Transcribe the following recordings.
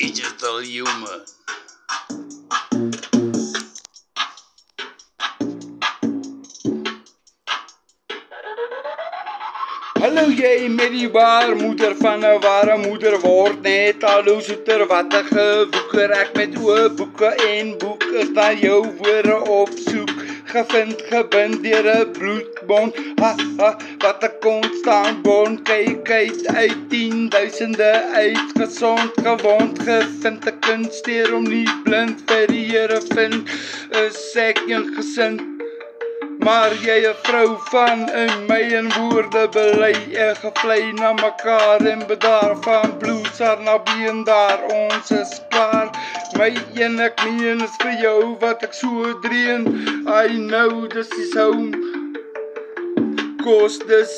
digital humor. Hallo jy met die baarmoeder van 'n ware moeder word net al hoe soeter wattige woeker ek met oë boeke en boek is daar jou woorde opsoek gevind gebind deur 'n bloedbond ha ha wat 'n konstant bond kyk uit 10.000e uit gesond gewond gevind 'n kunsteer om nie blind vir die Here vind is ek ingesind. Maar jy 'n vrou van in my en woorde bely gevlei na mekaar en bedaar van bloedsar na been daar ons is klaar. My een ek meen is vir jou wat ek so dream. I know this is home. Cause this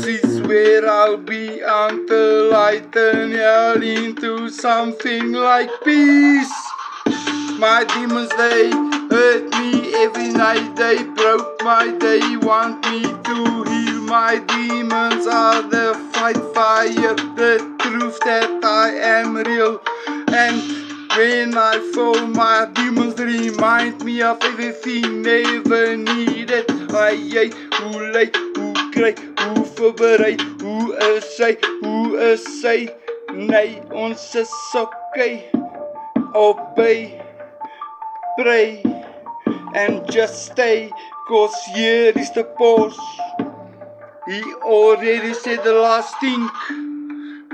is where I'll be until I turn hell into something like peace. My demons, they hurt me every night, they broke my day, want me to heal. My demons are the fight fire, the truth that I am real. And when I fall, my demons remind me of everything never needed. Ai, hoe lyk, hoe kry, hoe voorbereid, hoe is sy, nee, ons is okay, obey. Pray and just stay, cause here is the pause. He already said the last thing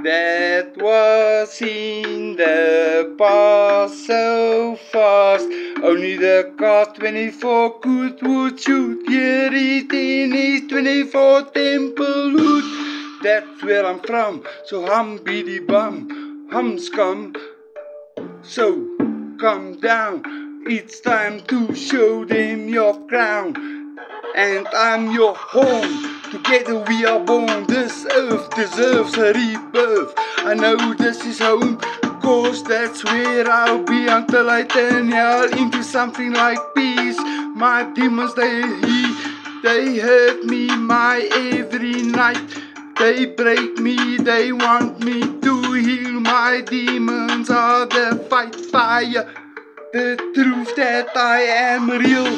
that was in the past so fast. Only the cast 24 would shoot. Here it in his 24 Templewood. That's where I'm from, so hum biddy bum, hum scum. So come down. It's time to show them your crown, and I'm your home. Together we are born. This earth deserves a rebirth. I know this is home, cause that's where I'll be until I turn hell into something like peace. My demons, they hurt me my every night. They break me, they want me to heal. My demons are the fight fire, the truth that I am real.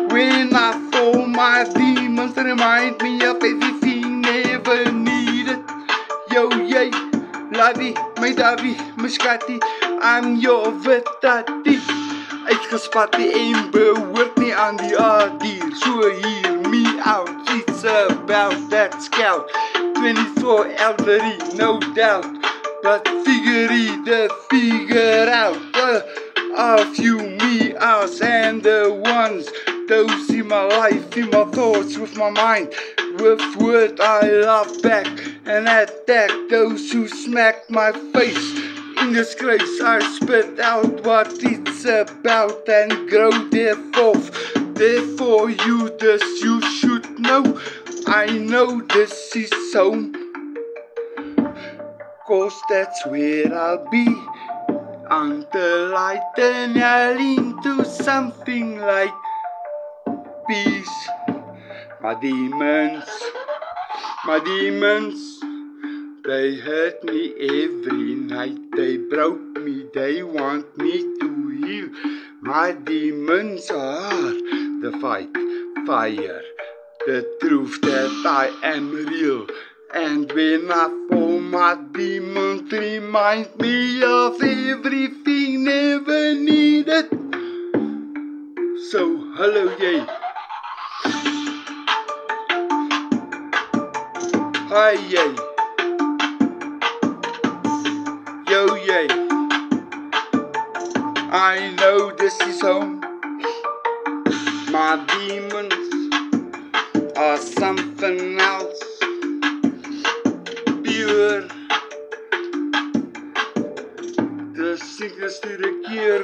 When I fall, my demons remind me of everything never needed. Yo, yay, lovey, my davie, my schattie, I'm your vitati. Uitgespatte en behoort nie aan die aardier. So hear me out, it's about that scout. 24 elderly, no doubt. But figure out of you, me, us, and the ones. Those in my life, in my thoughts, with my mind. With word I love back and attack those who smack my face. In disgrace I spit out what it's about and grow therefore you this you should know. I know this is home, cause that's where I'll be until I turn hell into something like peace. My demons, they hurt me every night. They broke me, they want me to heal. My demons are the fight fire, the truth that I am real. And when I fall, my demons remind me of everything never needed. So, hello, yay. Hi, yay. Yo, yay. I know this is home. My demons are something else. Pure. De siektes die de keer